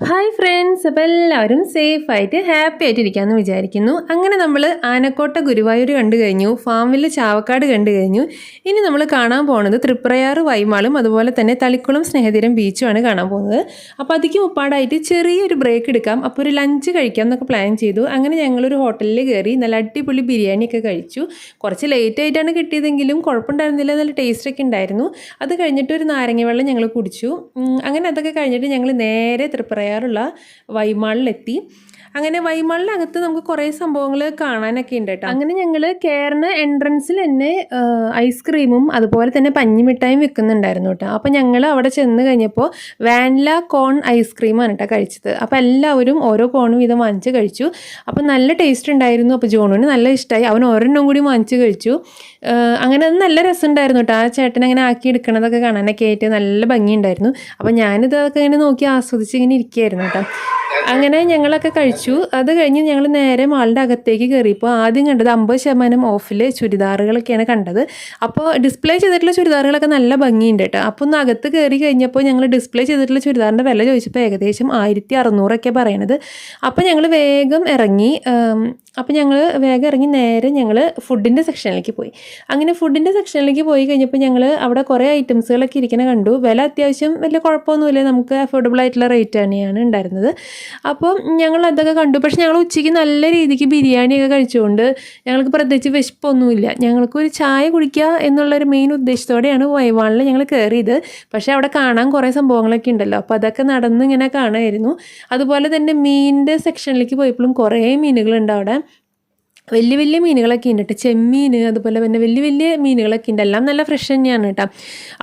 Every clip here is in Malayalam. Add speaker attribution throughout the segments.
Speaker 1: ഹായ് ഫ്രണ്ട്സ്, അപ്പോൾ എല്ലാവരും സേഫായിട്ട് ഹാപ്പി ആയിട്ട് ഇരിക്കാമെന്ന് വിചാരിക്കുന്നു. അങ്ങനെ നമ്മൾ ആനക്കോട്ട ഗുരുവായൂർ കണ്ടു കഴിഞ്ഞു, ഫാമിൽ ചാവക്കാട് കണ്ടു കഴിഞ്ഞു. ഇനി നമ്മൾ കാണാൻ പോകുന്നത് തൃപ്രയാർ വൈമാളും അതുപോലെ തന്നെ തളിക്കുളം സ്നേഹതീരം ബീച്ചുമാണ് കാണാൻ പോകുന്നത്. അപ്പോൾ അതിക്ക് മുപ്പാടായിട്ട് ചെറിയൊരു ബ്രേക്ക് എടുക്കാം, അപ്പോൾ ഒരു ലഞ്ച് കഴിക്കാം എന്നൊക്കെ പ്ലാൻ ചെയ്തു. അങ്ങനെ ഞങ്ങളൊരു ഹോട്ടലിൽ കയറി നല്ല അടിപൊളി ബിരിയാണിയൊക്കെ കഴിച്ചു. കുറച്ച് ലേറ്റ് ആയിട്ടാണ് കിട്ടിയതെങ്കിലും കുഴപ്പമുണ്ടായിരുന്നില്ല, നല്ല ടേസ്റ്റൊക്കെ ഉണ്ടായിരുന്നു. അത് കഴിഞ്ഞിട്ട് ഒരു നാരങ്ങ വെള്ളം ഞങ്ങൾ കുടിച്ചു. അങ്ങനെ അതൊക്കെ കഴിഞ്ഞിട്ട് ഞങ്ങൾ നേരെ തൃപ്രയാർ ുള്ള വൈമാളിലെത്തി. അങ്ങനെ വൈമാളിനകത്ത് നമുക്ക് കുറേ സംഭവങ്ങൾ കാണാനൊക്കെ ഉണ്ട് കേട്ടോ. അങ്ങനെ ഞങ്ങൾ കയറുന്ന എൻട്രൻസിൽ തന്നെ ഐസ്ക്രീമും അതുപോലെ തന്നെ പഞ്ഞിമിഠായും വിൽക്കുന്നുണ്ടായിരുന്നു കേട്ടോ. അപ്പോൾ ഞങ്ങൾ അവിടെ ചെന്ന് കഴിഞ്ഞപ്പോൾ വാനില കോൺ ഐസ്ക്രീമാണ് കേട്ടോ കഴിച്ചത്. അപ്പോൾ എല്ലാവരും ഓരോ കോണും വീതം വാങ്ങിച്ച് കഴിച്ചു. അപ്പോൾ നല്ല ടേസ്റ്റ് ഉണ്ടായിരുന്നു. അപ്പോൾ ജോണുവിന് നല്ല ഇഷ്ടമായി, അവൻ ഒരെണ്ണം കൂടി വാങ്ങിച്ച് കഴിച്ചു. അങ്ങനെ അത് നല്ല രസമുണ്ടായിരുന്നു കേട്ടോ. ആ ചേട്ടൻ അങ്ങനെ ആക്കി എടുക്കണതൊക്കെ കാണാനൊക്കെ ആയിട്ട് നല്ല ഭംഗിയുണ്ടായിരുന്നു. അപ്പോൾ ഞാനിതൊക്കെ ഇങ്ങനെ നോക്കി ആസ്വദിച്ച് ഇങ്ങനെ ഇരിക്കുകയായിരുന്നു കേട്ടോ. അങ്ങനെ ഞങ്ങളൊക്കെ കഴിച്ചു. അത് കഴിഞ്ഞ് ഞങ്ങൾ നേരെ മാളിൻ്റെ അകത്തേക്ക് കയറിയപ്പോൾ ആദ്യം കണ്ടത് 50% ഓഫിൽ ചുരിദാറുകളൊക്കെയാണ് കണ്ടത്. അപ്പോൾ ഡിസ്പ്ലേ ചെയ്തിട്ടുള്ള ചുരിദാറുകളൊക്കെ നല്ല ഭംഗിയുണ്ട് കേട്ടോ. അപ്പോൾ ഒന്ന് അകത്ത് കയറി കഴിഞ്ഞപ്പോൾ ഞങ്ങൾ ഡിസ്പ്ലേ ചെയ്തിട്ടുള്ള ചുരിദാറിൻ്റെ വില ചോദിച്ചപ്പോൾ ഏകദേശം 1600 പറയണത്. അപ്പോൾ ഞങ്ങൾ വേഗം ഇറങ്ങി. നേരെ ഞങ്ങൾ ഫുഡിൻ്റെ സെക്ഷനിലേക്ക് പോയി. അങ്ങനെ ഫുഡിൻ്റെ സെക്ഷനിലേക്ക് പോയി കഴിഞ്ഞപ്പോൾ ഞങ്ങൾ അവിടെ കുറേ ഐറ്റംസുകളൊക്കെ ഇരിക്കുന്ന കണ്ടു. വില അത്യാവശ്യം വലിയ കുഴപ്പമൊന്നുമില്ല, നമുക്ക് അഫോർഡബിൾ ആയിട്ടുള്ള റേറ്റ് തന്നെയാണ് ഉണ്ടായിരുന്നത്. അപ്പോൾ ഞങ്ങൾ അതൊക്കെ കണ്ടു. പക്ഷെ ഞങ്ങൾ ഉച്ചയ്ക്ക് നല്ല രീതിക്ക് ബിരിയാണിയൊക്കെ കഴിച്ചുകൊണ്ട് ഞങ്ങൾക്ക് പ്രത്യേകിച്ച് വിശപ്പൊന്നുമില്ല. ഞങ്ങൾക്കൊരു ചായ കുടിക്കുക എന്നുള്ളൊരു മെയിൻ ഉദ്ദേശത്തോടെയാണ് വൈവാളിൽ ഞങ്ങൾ കയറിയത്. പക്ഷേ അവിടെ കാണാൻ കുറേ സംഭവങ്ങളൊക്കെ ഉണ്ടല്ലോ, അപ്പോൾ അതൊക്കെ നടന്ന് ഇങ്ങനെ കാണുമായിരുന്നു. അതുപോലെ തന്നെ മീനിൻ്റെ സെക്ഷനിലേക്ക് പോയപ്പോഴും കുറേ മീനുകളുണ്ട് അവിടെ. വലിയ വലിയ മീനുകളൊക്കെ ഉണ്ട് കേട്ടോ, ചെമ്മീൻ അതുപോലെ തന്നെ വലിയ വലിയ മീനുകളൊക്കെ ഉണ്ട്. എല്ലാം നല്ല ഫ്രഷ് തന്നെയാണ് കേട്ടോ.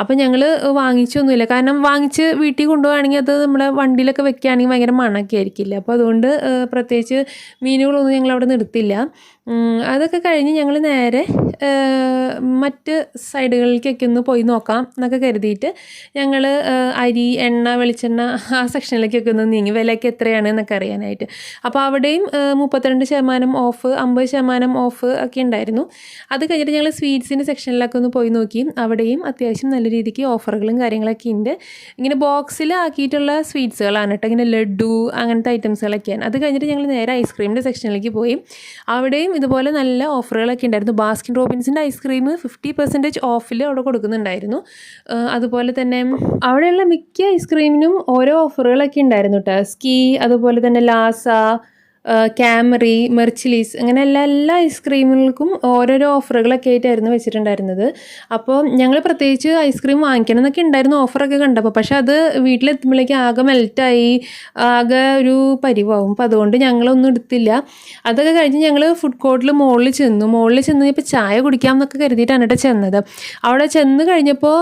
Speaker 1: അപ്പോൾ ഞങ്ങൾ വാങ്ങിച്ചൊന്നുമില്ല, കാരണം വാങ്ങിച്ച് വീട്ടിൽ കൊണ്ടുപോവുകയാണെങ്കിൽ അത് നമ്മുടെ വണ്ടിയിലൊക്കെ വെക്കുകയാണെങ്കിൽ ഭയങ്കര മണമൊക്കെ ആയിരിക്കില്ല. അപ്പോൾ അതുകൊണ്ട് പ്രത്യേകിച്ച് മീനുകളൊന്നും ഞങ്ങൾ അവിടെ നിർത്തില്ല. അതൊക്കെ കഴിഞ്ഞ് ഞങ്ങൾ നേരെ മറ്റ് സൈഡുകളിലേക്കൊക്കെ ഒന്ന് പോയി നോക്കാം എന്നൊക്കെ കരുതിയിട്ട് ഞങ്ങൾ അരി, എണ്ണ, വെളിച്ചെണ്ണ ആ സെക്ഷനിലേക്കൊക്കെ ഒന്ന് നീങ്ങി, വിലയ്ക്ക് എത്രയാണ് എന്നൊക്കെ അറിയാനായിട്ട്. അപ്പോൾ അവിടെയും 32% ഓഫ്, 50% ഓഫ് ഒക്കെ ഉണ്ടായിരുന്നു. അത് കഴിഞ്ഞിട്ട് ഞങ്ങൾ സ്വീറ്റ്സിൻ്റെ സെക്ഷനിലൊക്കെ ഒന്ന് പോയി നോക്കി. അവിടെയും അത്യാവശ്യം നല്ല രീതിക്ക് ഓഫറുകളും കാര്യങ്ങളൊക്കെ ഉണ്ട്. ഇങ്ങനെ ബോക്സിൽ ആക്കിയിട്ടുള്ള സ്വീറ്റ്സുകളാണ് കേട്ടോ, ഇങ്ങനെ ലഡു അങ്ങനത്തെ ഐറ്റംസുകളൊക്കെയാണ്. അത് കഴിഞ്ഞിട്ട് ഞങ്ങൾ നേരെ ഐസ്ക്രീമിൻ്റെ സെക്ഷനിലേക്ക് പോയി. അവിടെയും ഇതുപോലെ നല്ല ഓഫറുകളൊക്കെ ഉണ്ടായിരുന്നു. ബാസ്കിൻ റോബിൻസിൻ്റെ ഐസ്ക്രീം 50% ഓഫിൽ അവിടെ കൊടുക്കുന്നുണ്ടായിരുന്നു. അതുപോലെ തന്നെ അവിടെയുള്ള മിക്ക ഐസ്ക്രീമിനും ഓരോ ഓഫറുകളൊക്കെ ഉണ്ടായിരുന്നു കേട്ടോ. സ്കീ, അതുപോലെ തന്നെ ലാസ, ക്യാമറി, മെർച്ചിലീസ്, അങ്ങനെ എല്ലാ ഐസ്ക്രീമുകൾക്കും ഓരോരോ ഓഫറുകളൊക്കെ ആയിട്ടായിരുന്നു വെച്ചിട്ടുണ്ടായിരുന്നത്. അപ്പോൾ ഞങ്ങൾ പ്രത്യേകിച്ച് ഐസ്ക്രീം വാങ്ങിക്കണം എന്നൊക്കെ ഉണ്ടായിരുന്നു ഓഫറൊക്കെ കണ്ടപ്പോൾ. പക്ഷേ അത് വീട്ടിലെത്തുമ്പോഴേക്കും ആകെ മെൽറ്റായി, ആകെ ഒരു പരിവാവും. അപ്പോൾ അതുകൊണ്ട് ഞങ്ങളൊന്നും എടുത്തില്ല. അതൊക്കെ കഴിഞ്ഞ് ഞങ്ങൾ ഫുഡ് കോർട്ടിൽ മുകളിൽ ചെന്ന് ഇപ്പോൾ ചായ കുടിക്കാം എന്നൊക്കെ കരുതിയിട്ടാണ് കേട്ടോ ചെന്നത്. അവിടെ ചെന്ന് കഴിഞ്ഞപ്പോൾ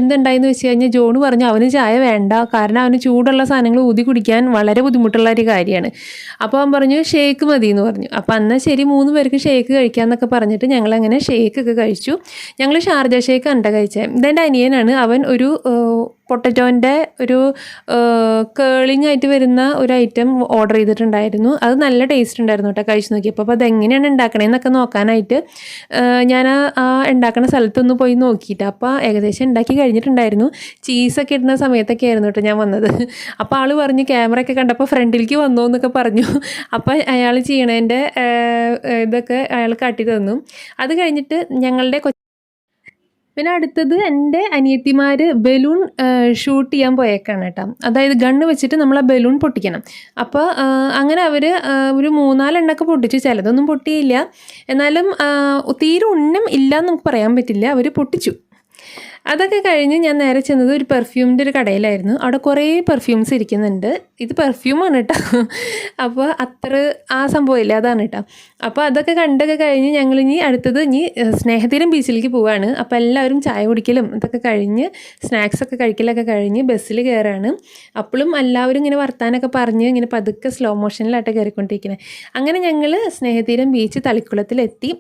Speaker 1: എന്തുണ്ടായെന്ന് വെച്ച് കഴിഞ്ഞാൽ ജോണ് പറഞ്ഞു അവന് ചായ വേണ്ട, കാരണം അവന് ചൂടുള്ള സാധനങ്ങൾ ഊതി കുടിക്കാൻ വളരെ ബുദ്ധിമുട്ടുള്ള ഒരു കാര്യമാണ്. അപ്പോൾ അവൻ പറഞ്ഞു ഷേക്ക് മതി എന്ന് പറഞ്ഞു. അപ്പോൾ എന്നാൽ ശരി 3 പേർക്ക് ഷേക്ക് കഴിക്കാമെന്നൊക്കെ പറഞ്ഞിട്ട് ഞങ്ങളങ്ങനെ ഷേക്കൊക്കെ കഴിച്ചു. ഞങ്ങൾ ഷാർജ ഷേക്കാണ് കഴിച്ചത്. ഇതെൻ്റെ അനിയനാണ്, അവൻ ഒരു പൊട്ടറ്റോൻ്റെ ഒരു കേളിങ് ആയിട്ട് വരുന്ന ഒരു ഐറ്റം ഓർഡർ ചെയ്തിട്ടുണ്ടായിരുന്നു. അത് നല്ല ടേസ്റ്റ് ഉണ്ടായിരുന്നു കേട്ടോ കഴിച്ച് നോക്കിയപ്പോൾ. അപ്പോൾ അതെങ്ങനെയാണ് ഉണ്ടാക്കണേന്നൊക്കെ നോക്കാനായിട്ട് ഞാൻ ആ ഉണ്ടാക്കുന്ന സ്ഥലത്തൊന്ന് പോയി നോക്കിയിട്ട്, അപ്പോൾ ഏകദേശം ഉണ്ടാക്കി കഴിഞ്ഞിട്ടുണ്ടായിരുന്നു. ചീസൊക്കെ ഇടുന്ന സമയത്തൊക്കെ ആയിരുന്നു കേട്ടോ ഞാൻ വന്നത്. അപ്പോൾ ആൾ പറഞ്ഞു ക്യാമറയൊക്കെ കണ്ടപ്പോൾ ഫ്രണ്ടിലേക്ക് വന്നോ എന്നൊക്കെ പറഞ്ഞു. അപ്പോൾ അയാൾ ചെയ്യണതിൻ്റെ ഇതൊക്കെ അയാൾ കാട്ടി തന്നു. അത് കഴിഞ്ഞിട്ട് ഞങ്ങളുടെ പിന്നെ അടുത്തത് എൻ്റെ അനിയത്തിമാർ ബലൂൺ ഷൂട്ട് ചെയ്യാൻ പോയേക്കാണ് കേട്ടോ. അതായത് ഗണ്ണ് വെച്ചിട്ട് നമ്മൾ ആ ബലൂൺ പൊട്ടിക്കണം. അപ്പോൾ അങ്ങനെ അവർ ഒരു 3-4 എണ്ണമൊക്കെ പൊട്ടിച്ചു. ചിലതൊന്നും പൊട്ടിയില്ല, എന്നാലും തീരെ ഉന്നം ഇല്ല എന്ന് നമുക്ക് പറയാൻ പറ്റില്ല, അവർ പൊട്ടിച്ചു. അതൊക്കെ കഴിഞ്ഞ് ഞാൻ നേരെ ചെന്നത് ഒരു പെർഫ്യൂമിൻ്റെ ഒരു കടയിലായിരുന്നു. അവിടെ കുറേ പെർഫ്യൂംസ് ഇരിക്കുന്നുണ്ട്. ഇത് പെർഫ്യൂമാണ് കേട്ടോ. അപ്പോൾ അത്ര ആ സംഭവമില്ല, അതാണ് കേട്ടോ. അപ്പോൾ അതൊക്കെ കണ്ടൊക്കെ കഴിഞ്ഞ് ഞങ്ങളിനി അടുത്തത് സ്നേഹതീരം ബീച്ചിലേക്ക് പോവുകയാണ്. അപ്പോൾ എല്ലാവരും ചായ കുടിക്കലും ഇതൊക്കെ കഴിഞ്ഞ് സ്നാക്സൊക്കെ കഴിക്കലൊക്കെ കഴിഞ്ഞ് ബസ്സിൽ കയറാണ്. അപ്പോഴും എല്ലാവരും ഇങ്ങനെ വർത്താനൊക്കെ പറഞ്ഞ് ഇങ്ങനെ പതുക്കെ സ്ലോ മോഷനിലായിട്ട് കയറിക്കൊണ്ടിരിക്കുന്നത്. അങ്ങനെ ഞങ്ങൾ സ്നേഹതീരം ബീച്ച് തളിക്കുളത്തിലെത്തി.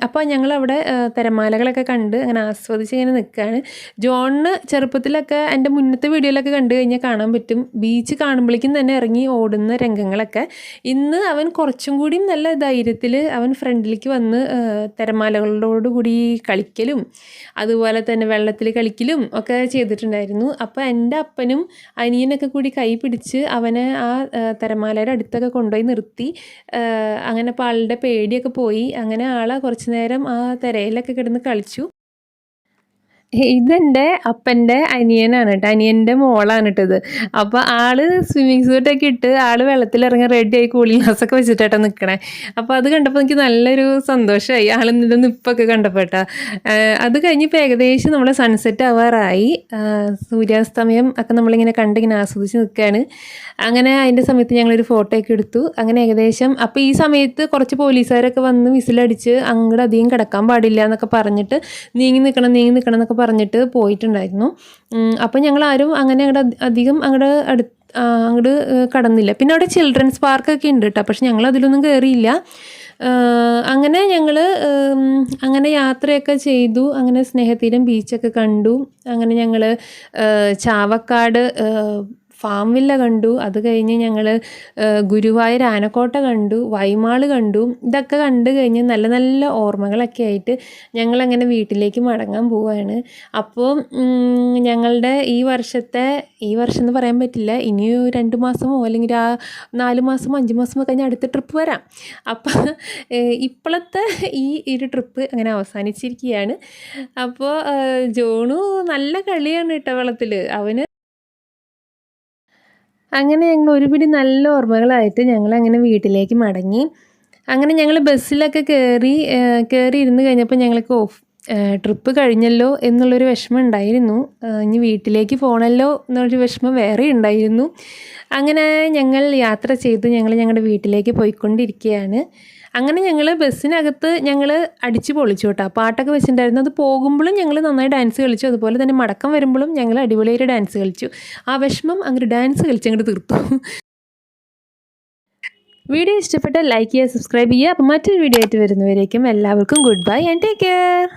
Speaker 1: അപ്പോൾ ഞങ്ങളവിടെ തിരമാലകളൊക്കെ കണ്ട് അങ്ങനെ ആസ്വദിച്ച് ഇങ്ങനെ നിൽക്കുകയാണ്. ജോണിന് ചെറുപ്പത്തിലൊക്കെ എൻ്റെ മുന്നത്തെ വീഡിയോയിലൊക്കെ കണ്ടു കഴിഞ്ഞാൽ കാണാൻ പറ്റും, ബീച്ച് കാണുമ്പോഴേക്കും തന്നെ ഇറങ്ങി ഓടുന്ന രംഗങ്ങളൊക്കെ. ഇന്ന് അവൻ കുറച്ചും കൂടിയും നല്ല ധൈര്യത്തിൽ അവൻ ഫ്രണ്ടിലേക്ക് വന്ന് തിരമാലകളോടുകൂടി കളിക്കലും അതുപോലെ തന്നെ വെള്ളത്തിൽ കളിക്കലും ഒക്കെ ചെയ്തിട്ടുണ്ടായിരുന്നു. അപ്പോൾ എൻ്റെ അപ്പനും അനിയനൊക്കെ കൂടി കൈ പിടിച്ച് അവനെ ആ തിരമാലയുടെ അടുത്തൊക്കെ കൊണ്ടുപോയി നിർത്തി. അങ്ങനെ അപ്പോൾ ആളുടെ പേടിയൊക്കെ പോയി. അങ്ങനെ ആളെ കുറച്ച് നേരം ആ തിരയിലൊക്കെ കിടന്ന് കളിച്ചു. ഇതെൻ്റെ അപ്പൻ്റെ അനിയനാണ് കേട്ടോ, അനിയൻ്റെ മോളാണ് കേട്ടത്. അപ്പോൾ ആള് സ്വിമ്മിങ് സൂട്ടൊക്കെ ഇട്ട് ആള് വെള്ളത്തിലിറങ്ങി റെഡിയായി കൂളിംഗ് ഗ്ലാസ്സൊക്കെ വെച്ചിട്ടാട്ടോ നിൽക്കണേ. അപ്പോൾ അത് കണ്ടപ്പോൾ എനിക്ക് നല്ലൊരു സന്തോഷമായി, ആളിൻ്റെ നിപ്പൊക്കെ കണ്ടപ്പോൾ കേട്ടോ. അത് കഴിഞ്ഞിപ്പോൾ ഏകദേശം നമ്മൾ സൺസെറ്റ് ആവാറായി. സൂര്യാസ്തമയം ഒക്കെ നമ്മളിങ്ങനെ കണ്ടിങ്ങനെ ആസ്വദിച്ച് നിൽക്കുകയാണ്. അങ്ങനെ അതിൻ്റെ സമയത്ത് ഞങ്ങളൊരു ഫോട്ടോ ഒക്കെ എടുത്തു. അങ്ങനെ ഏകദേശം അപ്പോൾ ഈ സമയത്ത് കുറച്ച് പോലീസുകാരൊക്കെ വന്ന് വിസിലടിച്ച് അങ്ങോട്ട് അധികം കിടക്കാൻ പാടില്ല എന്നൊക്കെ പറഞ്ഞിട്ട് നീങ്ങി നിൽക്കണം എന്നൊക്കെ പറഞ്ഞിട്ട് പോയിട്ടുണ്ടായിരുന്നു. അപ്പം ഞങ്ങളാരും അങ്ങനെ അധികം അങ്ങോട്ട് കടന്നില്ല. പിന്നെ അവിടെ ചിൽഡ്രൻസ് പാർക്കൊക്കെ ഉണ്ട് കേട്ടോ, പക്ഷെ ഞങ്ങൾ അതിലൊന്നും കയറിയില്ല. അങ്ങനെ ഞങ്ങൾ അങ്ങനെ യാത്രയൊക്കെ ചെയ്തു. അങ്ങനെ സ്നേഹതീരം ബീച്ചൊക്കെ കണ്ടു. അങ്ങനെ ഞങ്ങൾ ചാവക്കാട് ഫാം വില്ല കണ്ടു. അത് കഴിഞ്ഞ് ഞങ്ങൾ ഗുരുവായൂർ ആനക്കോട്ട കണ്ടു, വൈമാൾ കണ്ടു. ഇതൊക്കെ കണ്ടു കഴിഞ്ഞ് നല്ല നല്ല ഓർമ്മകളൊക്കെ ആയിട്ട് ഞങ്ങളങ്ങനെ വീട്ടിലേക്ക് മടങ്ങാൻ പോവുകയാണ്. അപ്പോൾ ഞങ്ങളുടെ ഈ വർഷം എന്ന് പറയാൻ പറ്റില്ല, ഇനി 2 മാസമോ അല്ലെങ്കിൽ 4 മാസമോ 5 മാസമോ കഴിഞ്ഞ് അടുത്ത ട്രിപ്പ് വരാം. അപ്പം ഇപ്പോഴത്തെ ഈ ഒരു ട്രിപ്പ് അങ്ങനെ അവസാനിച്ചിരിക്കുകയാണ്. അപ്പോൾ ജോണു നല്ല കളിയാണ് കേട്ടോ വെള്ളത്തിൽ. അവന് അങ്ങനെ ഞങ്ങൾ ഒരുപിടി നല്ല ഓർമ്മകളായിട്ട് ഞങ്ങളങ്ങനെ വീട്ടിലേക്ക് മടങ്ങി. അങ്ങനെ ഞങ്ങൾ ബസ്സിലൊക്കെ കയറി ഇരുന്ന് കഴിഞ്ഞപ്പോൾ ഞങ്ങൾക്ക് ട്രിപ്പ് കഴിഞ്ഞല്ലോ എന്നുള്ളൊരു വിഷമം ഉണ്ടായിരുന്നു. ഇനി വീട്ടിലേക്ക് പോകണമല്ലോ എന്നുള്ളൊരു വിഷമം വേറെ ഉണ്ടായിരുന്നു. അങ്ങനെ ഞങ്ങൾ യാത്ര ചെയ്ത് ഞങ്ങളുടെ വീട്ടിലേക്ക് പോയിക്കൊണ്ടിരിക്കുകയാണ്. അങ്ങനെ ഞങ്ങൾ ബസ്സിനകത്ത് ഞങ്ങൾ അടിച്ച് പൊളിച്ചു കേട്ടോ. പാട്ടൊക്കെ വെച്ചിട്ടുണ്ടായിരുന്നു. അത് പോകുമ്പോഴും ഞങ്ങൾ നന്നായി ഡാൻസ് കളിച്ചു. അതുപോലെ തന്നെ മടക്കം വരുമ്പോഴും ഞങ്ങൾ അടിപൊളിയായിട്ട് ഡാൻസ് കളിച്ചു. ആ വിഷമം അങ്ങനെ ഡാൻസ് കളിച്ച് അങ്ങോട്ട് തീർത്തു. വീഡിയോ ഇഷ്ടപ്പെട്ടാൽ ലൈക്ക് ചെയ്യുക, സബ്സ്ക്രൈബ് ചെയ്യുക. അപ്പോൾ മറ്റൊരു വീഡിയോ ആയിട്ട് വരുന്നവരേക്കും എല്ലാവർക്കും good bye and take care.